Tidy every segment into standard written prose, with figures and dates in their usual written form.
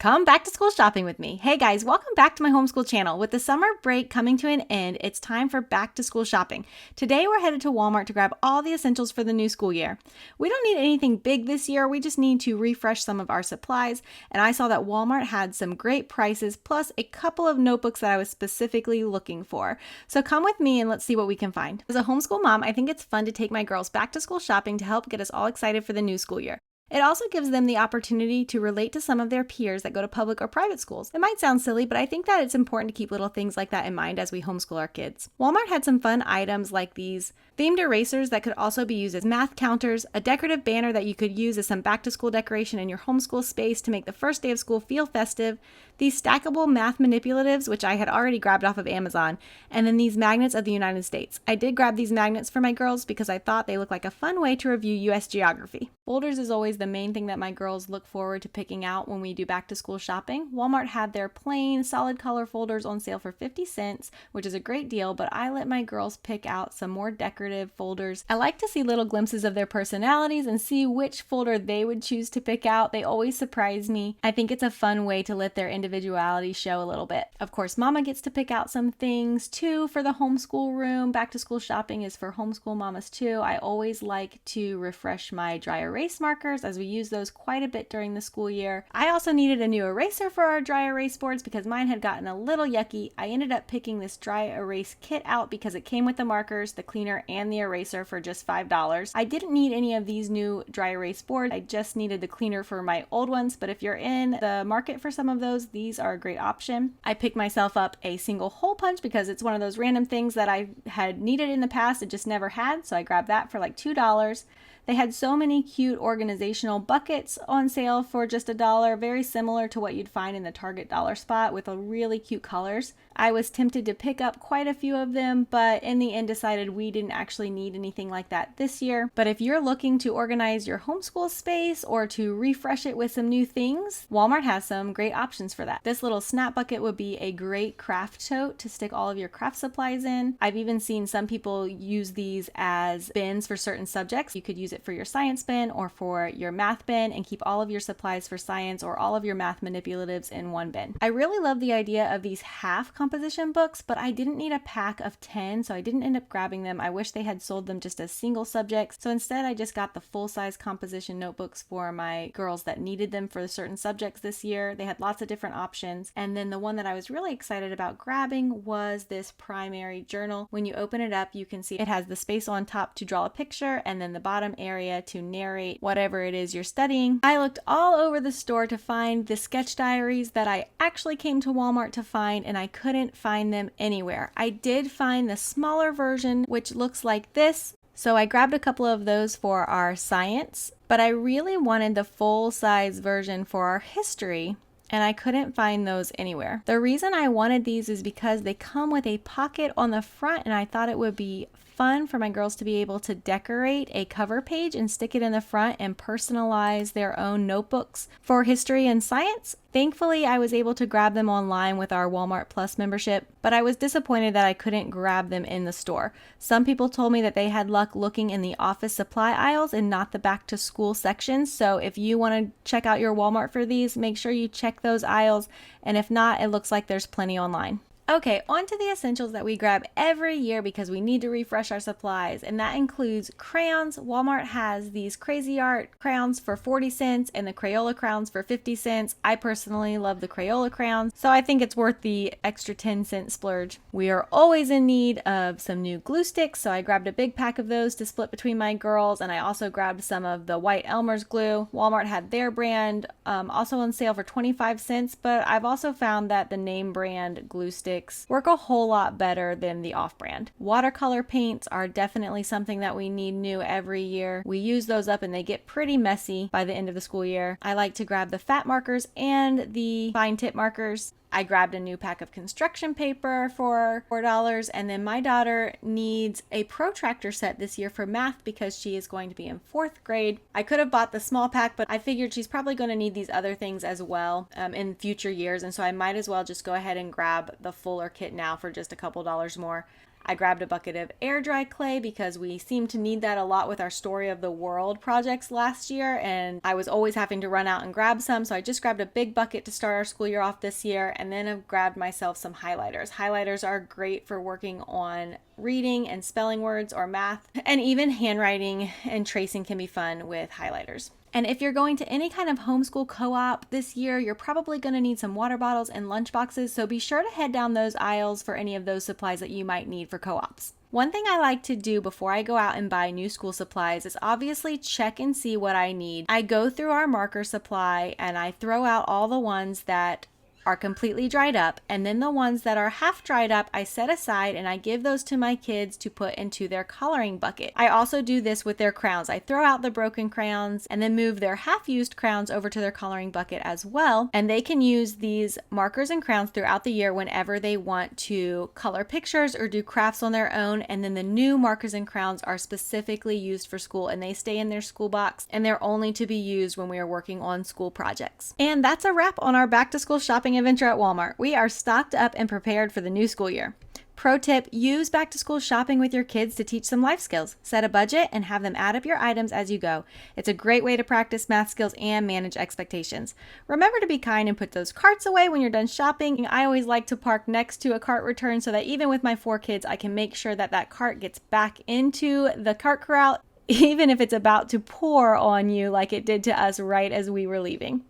Come back to school shopping with me. Hey guys, welcome back to my homeschool channel. With the summer break coming to an end, it's time for back to school shopping. Today we're headed to Walmart to grab all the essentials for the new school year. We don't need anything big this year, we just need to refresh some of our supplies, and I saw that Walmart had some great prices plus a couple of notebooks that I was specifically looking for. So come with me and let's see what we can find. As a homeschool mom, I think it's fun to take my girls back to school shopping to help get us all excited for the new school year. It also gives them the opportunity to relate to some of their peers that go to public or private schools. It might sound silly, but I think that it's important to keep little things like that in mind as we homeschool our kids. Walmart had some fun items like these themed erasers that could also be used as math counters, a decorative banner that you could use as some back-to-school decoration in your homeschool space to make the first day of school feel festive, these stackable math manipulatives, which I had already grabbed off of Amazon, and then these magnets of the United States. I did grab these magnets for my girls because I thought they looked like a fun way to review U.S. geography. Folders is always the main thing that my girls look forward to picking out when we do back-to-school shopping. Walmart had their plain, solid color folders on sale for 50 cents, which is a great deal, but I let my girls pick out some more decorative folders. I like to see little glimpses of their personalities and see which folder they would choose to pick out. They always surprise me. I think it's a fun way to let their individuality show a little bit. Of course, Mama gets to pick out some things too for the homeschool room. Back to school shopping is for homeschool mamas too. I always like to refresh my dry erase markers as we use those quite a bit during the school year. I also needed a new eraser for our dry erase boards because mine had gotten a little yucky. I ended up picking this dry erase kit out because it came with the markers, the cleaner, and the eraser for just $5. I didn't need any of these new dry erase boards. I just needed the cleaner for my old ones, but if you're in the market for some of those, these are a great option. I picked myself up a single hole punch because it's one of those random things that I had needed in the past and just never had, so I grabbed that for like $2. They had so many cute organizational buckets on sale for just $1, very similar to what you'd find in the Target dollar spot with really cute colors. I was tempted to pick up quite a few of them, but in the end decided we didn't actually need anything like that this year. But if you're looking to organize your homeschool space or to refresh it with some new things, Walmart has some great options for that. This little snap bucket would be a great craft tote to stick all of your craft supplies in. I've even seen some people use these as bins for certain subjects. You could use it for your science bin or for your math bin and keep all of your supplies for science or all of your math manipulatives in one bin. I really love the idea of these half composition books, but I didn't need a pack of 10, so I didn't end up grabbing them. I wish they had sold them just as single subjects, so instead I just got the full-size composition notebooks for my girls that needed them for certain subjects this year. They had lots of different options, and then the one that I was really excited about grabbing was this primary journal. When you open it up, you can see it has the space on top to draw a picture and then the bottom area to narrate whatever it is you're studying. I looked all over the store to find the sketch diaries that I actually came to Walmart to find, and I couldn't find them anywhere. I did find the smaller version, which looks like this, so I grabbed a couple of those for our science, but I really wanted the full-size version for our history, and I couldn't find those anywhere. The reason I wanted these is because they come with a pocket on the front, and I thought it would be fun for my girls to be able to decorate a cover page and stick it in the front and personalize their own notebooks for history and science. Thankfully, I was able to grab them online with our Walmart Plus membership, but I was disappointed that I couldn't grab them in the store. Some people told me that they had luck looking in the office supply aisles and not the back to school sections. So if you want to check out your Walmart for these, make sure you check those aisles. And if not, it looks like there's plenty online. Okay, on to the essentials that we grab every year because we need to refresh our supplies, and that includes crayons. Walmart has these crazy art crayons for 40 cents and the Crayola crayons for 50 cents. I personally love the Crayola crayons, so I think it's worth the extra 10-cent splurge. We are always in need of some new glue sticks, so I grabbed a big pack of those to split between my girls, and I also grabbed some of the white Elmer's glue. Walmart had their brand also on sale for 25 cents, but I've also found that the name brand glue sticks work a whole lot better than the off-brand. Watercolor paints are definitely something that we need new every year. We use those up and they get pretty messy by the end of the school year. I like to grab the fat markers and the fine tip markers. I grabbed a new pack of construction paper for $4, and then my daughter needs a protractor set this year for math because she is going to be in 4th grade. I could have bought the small pack, but I figured she's probably going to need these other things as well in future years, and so I might as well just go ahead and grab the fuller kit now for just a couple dollars more. I grabbed a bucket of air dry clay because we seemed to need that a lot with our Story of the World projects last year, and I was always having to run out and grab some, so I just grabbed a big bucket to start our school year off this year, and then I've grabbed myself some highlighters. Highlighters are great for working on reading and spelling words or math, and even handwriting and tracing can be fun with highlighters. And if you're going to any kind of homeschool co-op this year, you're probably going to need some water bottles and lunch boxes, so be sure to head down those aisles for any of those supplies that you might need for co-ops. One thing I like to do before I go out and buy new school supplies is obviously check and see what I need. I go through our marker supply and I throw out all the ones that are completely dried up, and then the ones that are half dried up I set aside and I give those to my kids to put into their coloring bucket. I also do this with their crayons. I throw out the broken crayons and then move their half-used crayons over to their coloring bucket as well, and they can use these markers and crayons throughout the year whenever they want to color pictures or do crafts on their own. And then the new markers and crayons are specifically used for school, and they stay in their school box, and they're only to be used when we are working on school projects. And that's a wrap on our back to school shopping adventure at Walmart. We are stocked up and prepared for the new school year. Pro tip, use back to school shopping with your kids to teach them life skills. Set a budget and have them add up your items as you go. It's a great way to practice math skills and manage expectations. Remember to be kind and put those carts away when you're done shopping. I always like to park next to a cart return so that even with my 4 kids, I can make sure that that cart gets back into the cart corral, even if it's about to pour on you like it did to us right as we were leaving.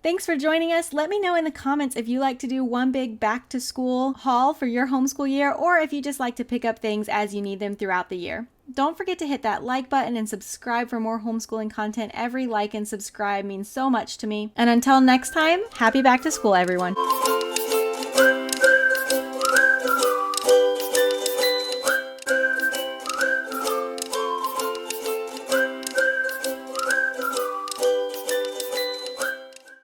Thanks for joining us. Let me know in the comments if you like to do one big back to school haul for your homeschool year, or if you just like to pick up things as you need them throughout the year. Don't forget to hit that like button and subscribe for more homeschooling content. Every like and subscribe means so much to me. And until next time, happy back to school, everyone.